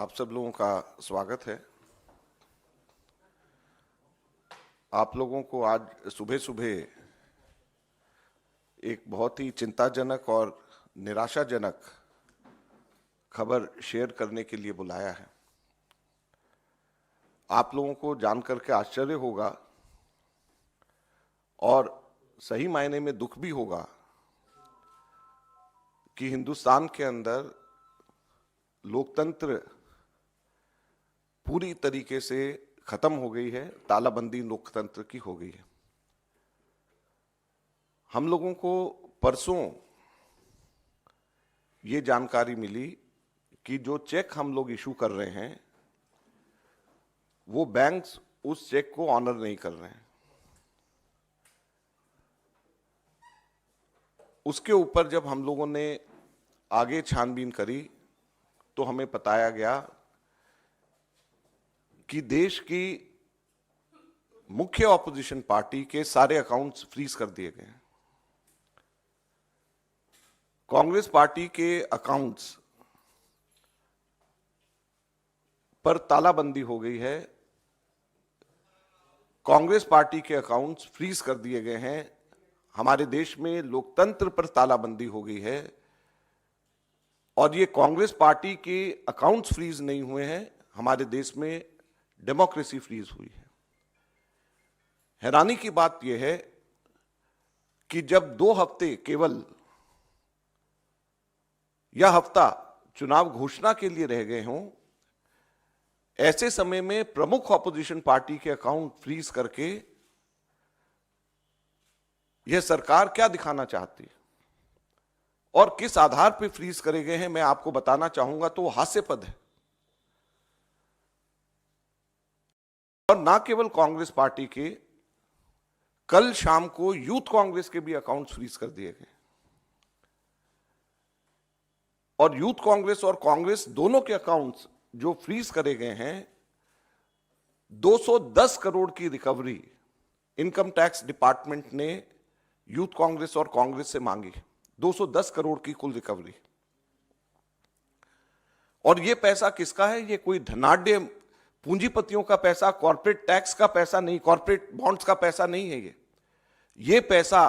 आप सब लोगों का स्वागत है। आप लोगों को आज सुबह सुबह एक बहुत ही चिंताजनक और निराशाजनक खबर शेयर करने के लिए बुलाया है। आप लोगों को जानकर के आश्चर्य होगा और सही मायने में दुख भी होगा कि हिंदुस्तान के अंदर लोकतंत्र पूरी तरीके से खत्म हो गई है, तालाबंदी लोकतंत्र की हो गई है। हम लोगों को परसों ये जानकारी मिली कि जो चेक हम लोग इशू कर रहे हैं वो बैंक्स उस चेक को ऑनर नहीं कर रहे हैं। उसके ऊपर जब हम लोगों ने आगे छानबीन करी तो हमें बताया गया कि देश की मुख्य ऑपोजिशन पार्टी के सारे अकाउंट्स फ्रीज कर दिए गए हैं। कांग्रेस पार्टी के अकाउंट्स पर तालाबंदी हो गई है। कांग्रेस पार्टी के अकाउंट्स फ्रीज कर दिए गए हैं। हमारे देश में लोकतंत्र पर तालाबंदी हो गई है और ये कांग्रेस पार्टी के अकाउंट्स फ्रीज नहीं हुए हैं, हमारे देश में डेमोक्रेसी फ्रीज हुई है। हैरानी की बात यह है कि जब 2 हफ्ते केवल यह हफ्ता चुनाव घोषणा के लिए रह गए हों, ऐसे समय में प्रमुख ऑपोजिशन पार्टी के अकाउंट फ्रीज करके यह सरकार क्या दिखाना चाहती है और किस आधार पर फ्रीज करे गए हैं, मैं आपको बताना चाहूंगा तो हास्यास्पद है। और ना केवल कांग्रेस पार्टी के, कल शाम को यूथ कांग्रेस के भी अकाउंट्स फ्रीज कर दिए गए और यूथ कांग्रेस और कांग्रेस दोनों के अकाउंट्स जो फ्रीज करे गए हैं, 210 करोड़ की रिकवरी इनकम टैक्स डिपार्टमेंट ने यूथ कांग्रेस और कांग्रेस से मांगी। 210 करोड़ की कुल रिकवरी। और यह पैसा किसका है? यह कोई धनाढ्य पूंजीपतियों का पैसा, कॉर्पोरेट टैक्स का पैसा नहीं, कॉर्पोरेट बॉन्ड्स का पैसा नहीं है। ये पैसा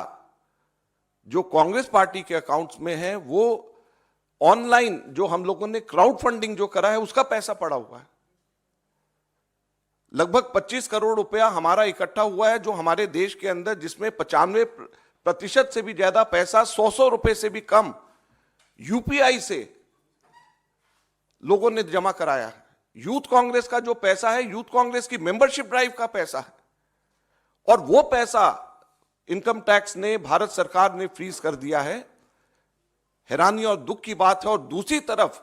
जो कांग्रेस पार्टी के अकाउंट्स में है वो ऑनलाइन जो हम लोगों ने क्राउड फंडिंग जो करा है उसका पैसा पड़ा हुआ है। लगभग 25 करोड़ रुपया हमारा इकट्ठा हुआ है जो हमारे देश के अंदर, जिसमें 95% से भी ज्यादा पैसा 100 रुपए से भी कम यूपीआई से लोगों ने जमा कराया है। यूथ कांग्रेस का जो पैसा है, यूथ कांग्रेस की मेंबरशिप ड्राइव का पैसा है और वो पैसा इनकम टैक्स ने, भारत सरकार ने फ्रीज कर दिया है। हैरानी और दुख की बात है। और दूसरी तरफ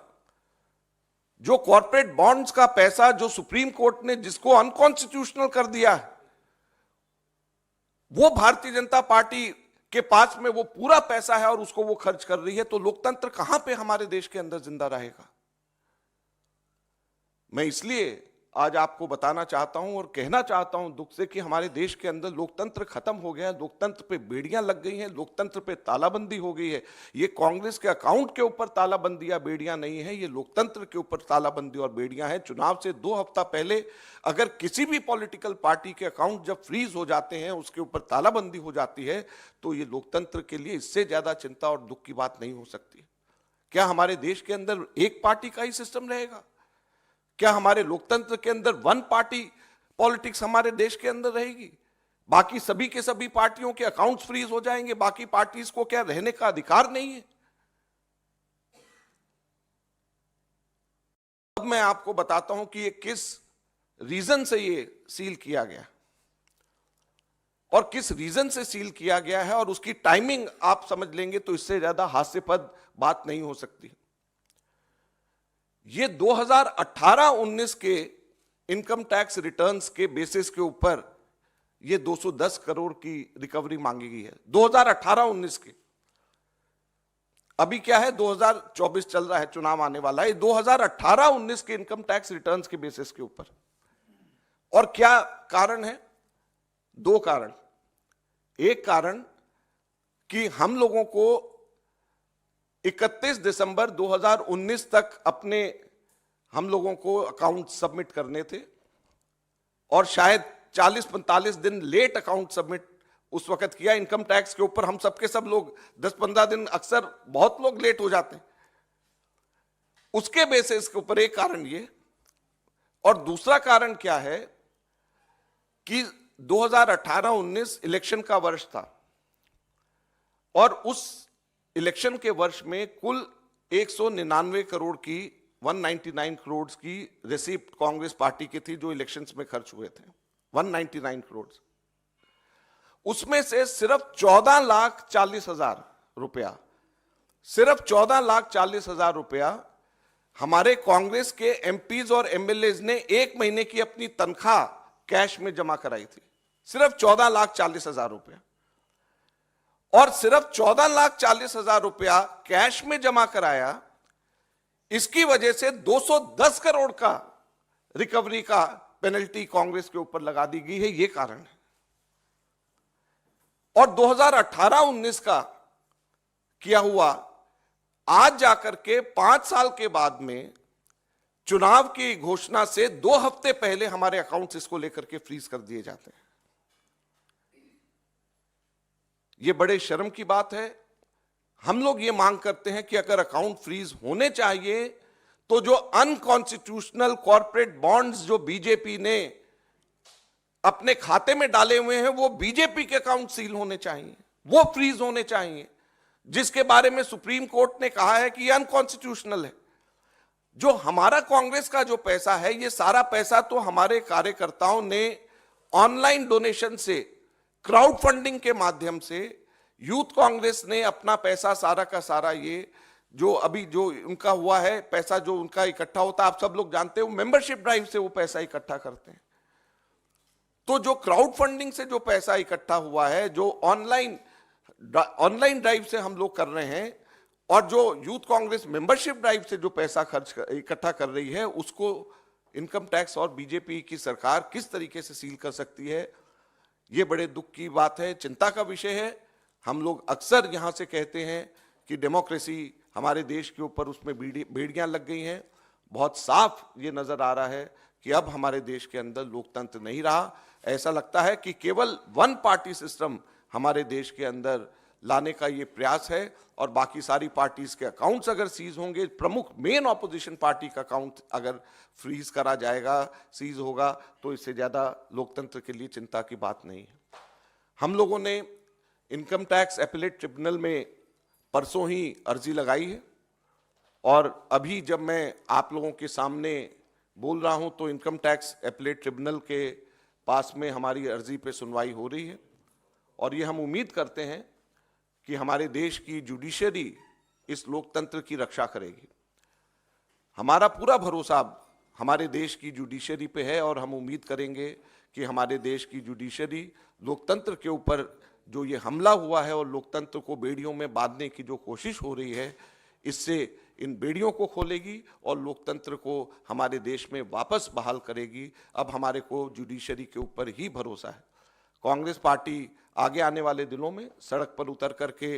जो कॉर्पोरेट बॉन्ड्स का पैसा जो सुप्रीम कोर्ट ने जिसको अनकॉन्स्टिट्यूशनल कर दिया है, वो भारतीय जनता पार्टी के पास में वो पूरा पैसा है और उसको वो खर्च कर रही है। तो लोकतंत्र कहां पे हमारे देश के अंदर जिंदा रहेगा? मैं इसलिए आज आपको बताना चाहता हूं और कहना चाहता हूं दुख से कि हमारे देश के अंदर लोकतंत्र खत्म हो गया है। लोकतंत्र पे बेड़ियां लग गई हैं, लोकतंत्र पे तालाबंदी हो गई है। ये कांग्रेस के अकाउंट के ऊपर तालाबंदी या बेड़ियां नहीं है, ये लोकतंत्र के ऊपर तालाबंदी और बेड़ियां हैं। चुनाव से 2 हफ्ता पहले अगर किसी भी पॉलिटिकल पार्टी के अकाउंट जब फ्रीज हो जाते हैं, उसके ऊपर तालाबंदी हो जाती है, तो ये लोकतंत्र के लिए इससे ज्यादा चिंता और दुख की बात नहीं हो सकती। क्या हमारे देश के अंदर एक पार्टी का ही सिस्टम रहेगा? क्या हमारे लोकतंत्र के अंदर वन पार्टी पॉलिटिक्स हमारे देश के अंदर रहेगी? बाकी सभी के सभी पार्टियों के अकाउंट्स फ्रीज हो जाएंगे? बाकी पार्टीज को क्या रहने का अधिकार नहीं है? अब मैं आपको बताता हूं कि ये किस रीजन से ये सील किया गया और किस रीजन से सील किया गया है, और उसकी टाइमिंग आप समझ लेंगे तो इससे ज्यादा हास्यास्पद बात नहीं हो सकती। ये 2018-19 के इनकम टैक्स रिटर्न्स के बेसिस के ऊपर ये 210 करोड़ की रिकवरी मांगी गई है। 2018-19 के, अभी क्या है 2024 चल रहा है, चुनाव आने वाला है। 2018-19 के इनकम टैक्स रिटर्न्स के बेसिस के ऊपर। और क्या कारण है? 2 कारण। एक कारण कि हम लोगों को 31 दिसंबर 2019 तक अपने हम लोगों को अकाउंट सबमिट करने थे और शायद 40-45 दिन लेट अकाउंट सबमिट उस वक्त किया। इनकम टैक्स के ऊपर हम सबके सब लोग 10-15 दिन, अक्सर बहुत लोग लेट हो जाते हैं। उसके बेसिस के ऊपर एक कारण ये, और दूसरा कारण क्या है कि 2018-19 इलेक्शन का वर्ष था और उस इलेक्शन के वर्ष में कुल 199 करोड़ की 199 करोड़ की रिसीप्ट कांग्रेस पार्टी की थी जो इलेक्शंस में खर्च हुए थे, 199 करोड़। उसमें से सिर्फ 14,40,000 रुपया, सिर्फ 14,40,000 रुपया हमारे कांग्रेस के एमपीज और एमएलएज ने एक महीने की अपनी तनख्वाह कैश में जमा कराई थी, सिर्फ 14,40,000 रुपया। और सिर्फ 14,40,000 रुपया कैश में जमा कराया, इसकी वजह से 210 करोड़ का रिकवरी का पेनल्टी कांग्रेस के ऊपर लगा दी गई है, यह कारण है। और 2018-19 का किया हुआ आज जाकर के 5 साल के बाद में चुनाव की घोषणा से 2 हफ्ते पहले हमारे अकाउंट्स इसको लेकर के फ्रीज कर दिए जाते हैं। यह बड़े शर्म की बात है। हम लोग ये मांग करते हैं कि अगर अकाउंट फ्रीज होने चाहिए तो जो अनकॉन्स्टिट्यूशनल कॉर्पोरेट बॉन्ड्स जो बीजेपी ने अपने खाते में डाले हुए हैं वो बीजेपी के अकाउंट सील होने चाहिए, वो फ्रीज होने चाहिए, जिसके बारे में सुप्रीम कोर्ट ने कहा है कि ये अनकॉन्स्टिट्यूशनल है। जो हमारा कांग्रेस का जो पैसा है, ये सारा पैसा तो हमारे कार्यकर्ताओं ने ऑनलाइन डोनेशन से, क्राउड फंडिंग के माध्यम से, यूथ कांग्रेस ने अपना पैसा सारा का सारा, ये जो अभी जो उनका हुआ है पैसा जो उनका इकट्ठा होता है, आप सब लोग जानते हो, मेंबरशिप ड्राइव से वो पैसा इकट्ठा करते हैं। तो जो क्राउड फंडिंग से जो पैसा इकट्ठा हुआ है, जो ऑनलाइन ड्राइव से हम लोग कर रहे हैं, और जो यूथ कांग्रेस मेंबरशिप ड्राइव से जो पैसा इकट्ठा कर रही है, उसको इनकम टैक्स और बीजेपी की सरकार किस तरीके से सील कर सकती है, ये बड़े दुख की बात है, चिंता का विषय है। हम लोग अक्सर यहां से कहते हैं कि डेमोक्रेसी हमारे देश के ऊपर उसमें बेड़ियां लग गई हैं। बहुत साफ ये नजर आ रहा है कि अब हमारे देश के अंदर लोकतंत्र नहीं रहा। ऐसा लगता है कि केवल वन पार्टी सिस्टम हमारे देश के अंदर लाने का ये प्रयास है, और बाकी सारी पार्टीज के अकाउंट्स अगर सीज होंगे, प्रमुख मेन ऑपोजिशन पार्टी का अकाउंट अगर फ्रीज करा जाएगा, सीज होगा, तो इससे ज्यादा लोकतंत्र के लिए चिंता की बात नहीं है। हम लोगों ने इनकम टैक्स एपेलेट ट्रिब्यूनल में परसों ही अर्जी लगाई है, और अभी जब मैं आप लोगों के सामने बोल रहा हूं तो इनकम टैक्स एपेलेट ट्रिब्यूनल के पास में हमारी अर्जी पे सुनवाई हो रही है, और ये हम उम्मीद करते हैं कि हमारे देश की जुडिशरी इस लोकतंत्र की रक्षा करेगी। हमारा पूरा भरोसा हमारे देश की जुडिशरी पे है, और हम उम्मीद करेंगे कि हमारे देश की जुडिशरी लोकतंत्र के ऊपर जो ये हमला हुआ है और लोकतंत्र को बेड़ियों में बांधने की जो कोशिश हो रही है, इससे इन बेड़ियों को खोलेगी और लोकतंत्र को हमारे देश में वापस बहाल करेगी। अब हमारे को जुडिशरी के ऊपर ही भरोसा है। कांग्रेस पार्टी आगे आने वाले दिनों में सड़क पर उतर करके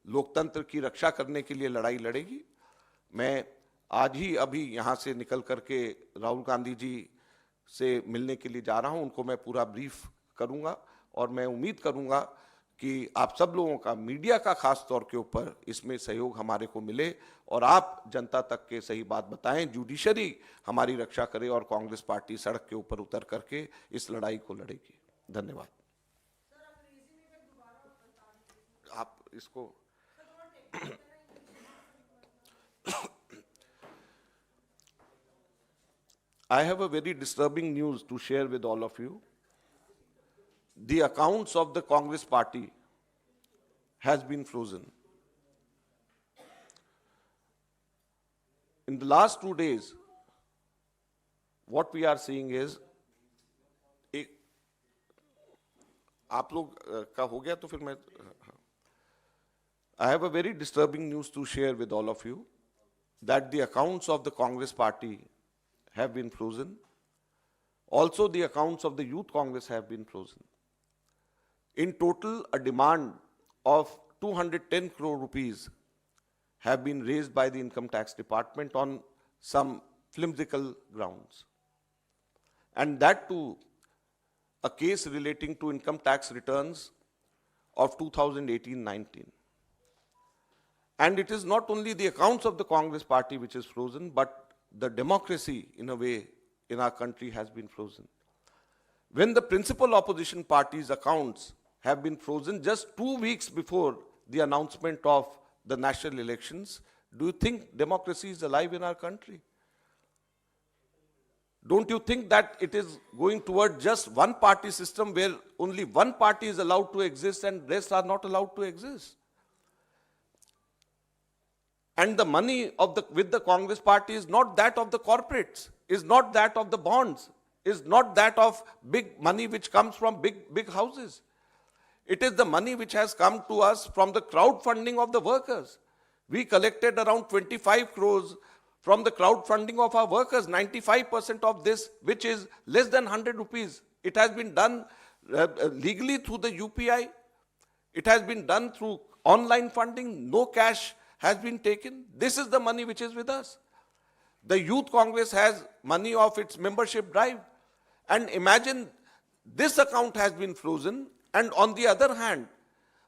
लोकतंत्र की रक्षा करने के लिए लड़ाई लड़ेगी। मैं आज ही अभी यहाँ से निकल करके राहुल गांधी जी से मिलने के लिए जा रहा हूँ, उनको मैं पूरा ब्रीफ करूँगा, और मैं उम्मीद करूँगा कि आप सब लोगों का, मीडिया का खास तौर के ऊपर इसमें सहयोग हमारे को मिले, और आप जनता तक के सही बात बताएं, जुडिशरी हमारी रक्षा करे और कांग्रेस पार्टी सड़क के ऊपर उतर करके इस लड़ाई को लड़ेगी। धन्यवाद। आप इसको I have a very disturbing news to share with all of you. The accounts of the Congress party has been frozen. In the last 2 days, what we are seeing is, आप लोग का हो गया तो फिर मैं, I have a very disturbing news to share with all of you, that the accounts of the Congress party have been frozen. Also, the accounts of the Youth Congress have been frozen. In total, a demand of 210 crore rupees have been raised by the Income Tax Department on some flimsical grounds. And that too, a case relating to income tax returns of 2018-19. And it is not only the accounts of the Congress party which is frozen, but the democracy, in a way, in our country has been frozen. When the principal opposition party's accounts have been frozen just 2 weeks before the announcement of the national elections, do you think democracy is alive in our country? Don't you think that it is going toward just one party system where only one party is allowed to exist and rest are not allowed to exist? And the money of with the Congress party is not that of the corporates, is not that of the bonds, is not that of big money which comes from big houses. It is the money which has come to us from the crowdfunding of the workers. We collected around 25 crores from the crowdfunding of our workers, 95% of this, which is less than 100 rupees. It has been done legally through the UPI. It has been done through online funding. No cash has been taken. This is the money which is with us. The Youth Congress has money of its membership drive. And imagine this account has been frozen, and on the other hand,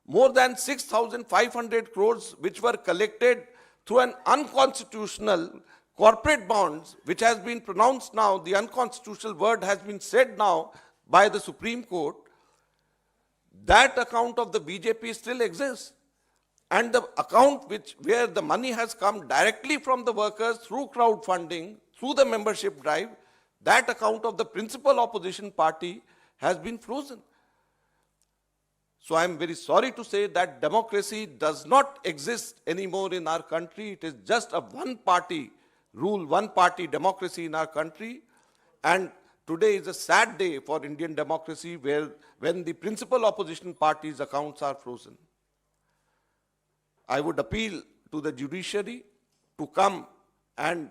more than 6,500 crores which were collected through an unconstitutional corporate bonds, which has been pronounced now, the unconstitutional word has been said now by the Supreme Court, that account of the BJP still exists. And the account where the money has come directly from the workers through crowdfunding, through the membership drive, that account of the principal opposition party has been frozen. So I am very sorry to say that democracy does not exist anymore in our country. It is just a one-party rule, one-party democracy in our country. And today is a sad day for Indian democracy when the principal opposition party's accounts are frozen. I would appeal to the judiciary to come and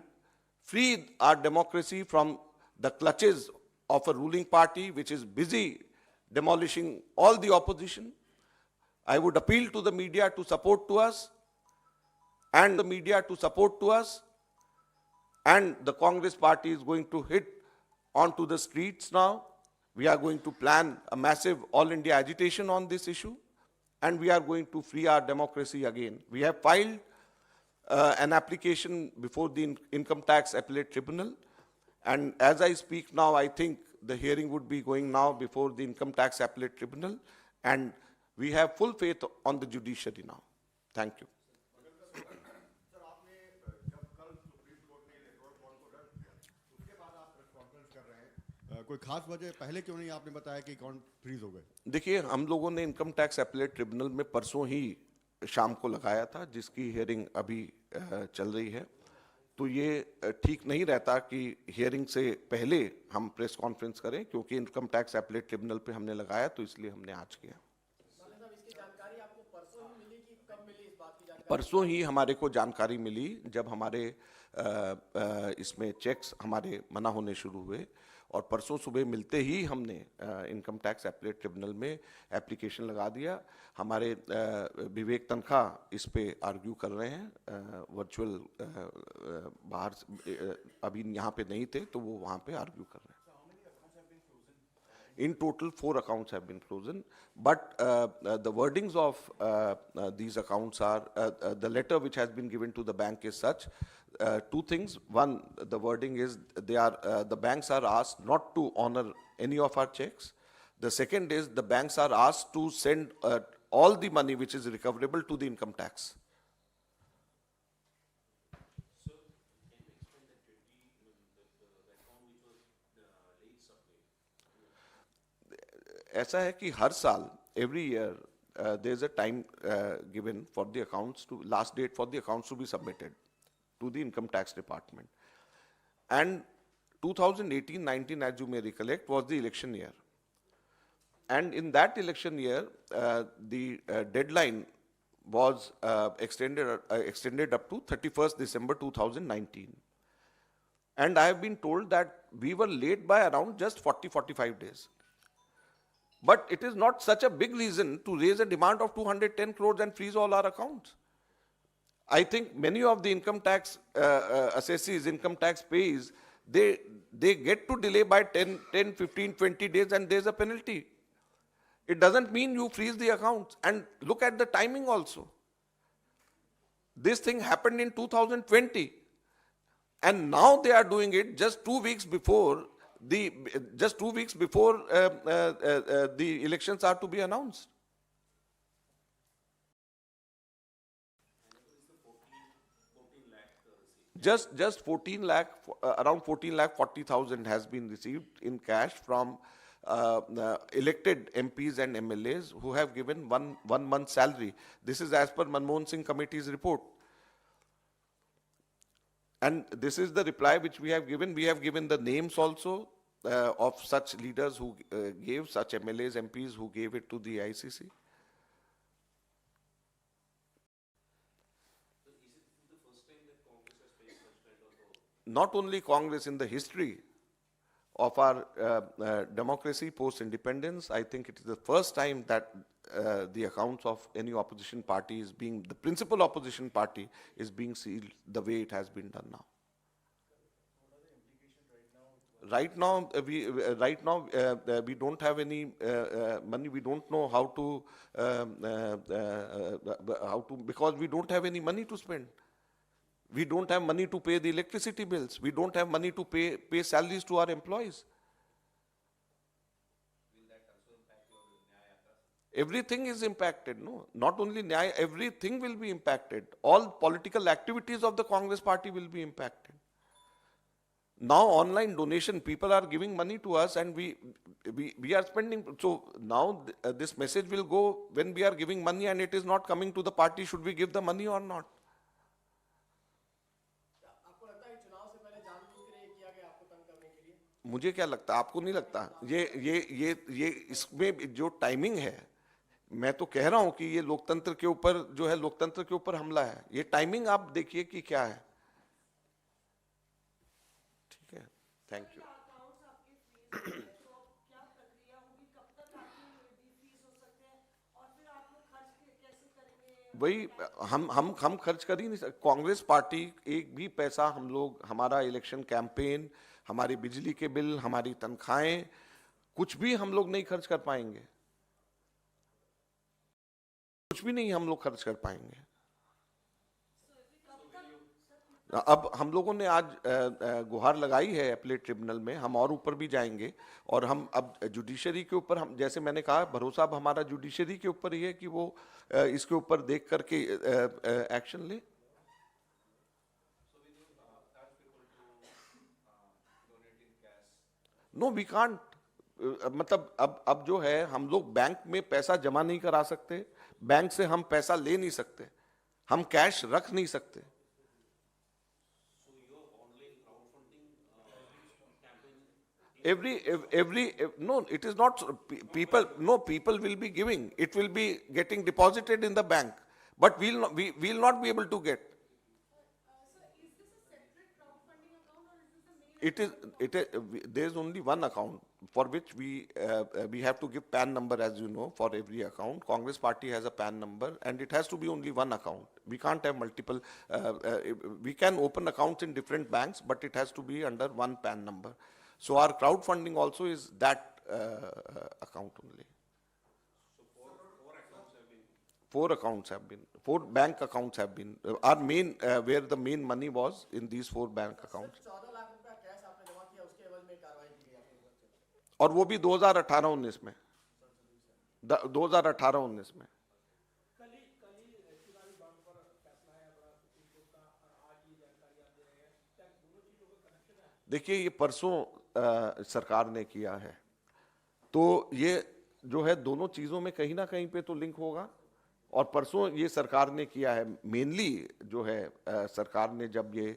free our democracy from the clutches of a ruling party which is busy demolishing all the opposition. I would appeal to the media to support to us, and the media to support to us. And the Congress party is going to hit onto the streets now. We are going to plan a massive all India agitation on this issue, and we are going to free our democracy again. We have filed an application before the Income Tax Appellate Tribunal, and as I speak now, I think the hearing would be going now before the Income Tax Appellate Tribunal, and we have full faith on the judiciary now. Thank you. कोई खास वजह पहले क्यों नहीं आपने बताया कि account freeze हो गए? देखिए, हम लोगों ने इनकम टैक्स एपीलेट ट्रिब्यूनल में परसों ही शाम को लगाया था, जिसकी हियरिंग अभी चल रही है। तो ये ठीक नहीं रहता कि हियरिंग से पहले हम प्रेस कॉन्फ्रेंस करें, क्योंकि इनकम टैक्स एपीलेट ट्रिब्यूनल पे हमने लगाया, तो इसलिए हमने आज किया। परसों ही हमारे को जानकारी मिली, जब हमारे इसमें चेक्स हमारे मना होने शुरू हुए, और परसों सुबह मिलते ही हमने इनकम टैक्स एपीलेट ट्रिब्यूनल में एप्लीकेशन लगा दिया। हमारे विवेक तनखा इस पे आर्ग्यू कर रहे हैं, वर्चुअल बाहर अभी यहाँ पे नहीं थे, तो वो वहाँ पे आर्ग्यू कर रहे हैं। In total, 4 accounts have been frozen, but the wordings of these accounts are, the letter which has been given to the bank is such, 2 things. One, the wording is the banks are asked not to honor any of our checks. The second is the banks are asked to send all the money which is recoverable to the income tax. ऐसा है कि हर साल every year there is a time given for the accounts to last date for the accounts to be submitted to the income tax department, and 2018-19, as you may recollect, was the election year, and in that election year the deadline was extended up to 31st December 2019, and I have been told that we were late by around just 40-45 days. But it is not such a big reason to raise a demand of 210 crores and freeze all our accounts. I think many of the income tax assessees, income tax payers, they get to delay by 10, 15, 20 days and there's a penalty. It doesn't mean you freeze the accounts. And look at the timing also. This thing happened in 2020. And now they are doing it just 2 weeks before the elections are to be announced. Just 14 lakh, around 14 lakh 40,000 has been received in cash from elected MPs and MLAs who have given one month salary. This is as per Manmohan Singh Committee's report. And this is the reply which we have given. We have given the names also of such leaders who gave, such MLAs, MPs who gave it to the ICC. Not only Congress, in the history of our democracy post-independence, I think it is the first time that the accounts of any opposition party is being, the principal opposition party is being sealed the way it has been done now. Right now, we don't have any money. We don't know how to, because we don't have any money to spend. We don't have money to pay the electricity bills. We don't have money to pay salaries to our employees. Will that also impact your Nyaya Yatra? Everything is impacted, no? Not only Nyaya, everything will be impacted. All political activities of the Congress party will be impacted. Now online donation, people are giving money to us and we are spending. So now this message will go when we are giving money and it is not coming to the party, should we give the money or not? मुझे क्या लगता है, आपको नहीं लगता? ये इसमें जो टाइमिंग है, मैं तो कह रहा हूं कि ये लोकतंत्र के ऊपर जो है, लोकतंत्र के ऊपर हमला है. ये टाइमिंग आप देखिए कि क्या है. ठीक है, थैंक यू. वही हम खर्च कर ही नहीं सकते. कांग्रेस पार्टी एक भी पैसा हम लोग, हमारा इलेक्शन कैंपेन, हमारी बिजली के बिल, हमारी तनख्वाहें, कुछ भी हम लोग नहीं खर्च कर पाएंगे. कुछ भी नहीं हम लोग खर्च कर पाएंगे. अब हम लोगों ने आज गुहार लगाई है एपलेट ट्रिब्यूनल में. हम और ऊपर भी जाएंगे और हम अब जुडिशरी के ऊपर, हम जैसे मैंने कहा, भरोसा अब हमारा जुडिशरी के ऊपर ही है कि वो इसके ऊपर देख करके एक्शन ले. No we can't. मतलब अब जो है, हम लोग बैंक में पैसा जमा नहीं करा सकते, बैंक से हम पैसा ले नहीं सकते, हम कैश रख नहीं सकते. No, it is not people. No, people will be giving. It will be getting deposited in the bank, but we will not be able to get. There is only one account for which we have to give PAN number, as you know, for every account. Congress party has a PAN number, and it has to be only one account. We can't have multiple. We can open accounts in different banks, but it has to be under one PAN number. So our crowdfunding also is that account only. So four bank accounts have been, our main, where the main money was in these 4 bank accounts. और वो भी 2018-19 में, 2018-19 में. देखिए, ये परसों सरकार ने किया है, तो ये जो है दोनों चीजों में कहीं ना कहीं पे तो लिंक होगा. और परसों ये सरकार ने किया है, मेनली जो है सरकार ने जब ये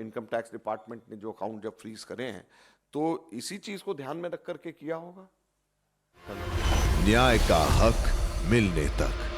इनकम टैक्स डिपार्टमेंट ने जो अकाउंट जब फ्रीज करे हैं, तो इसी चीज को ध्यान में रख करके किया होगा. न्याय का हक मिलने तक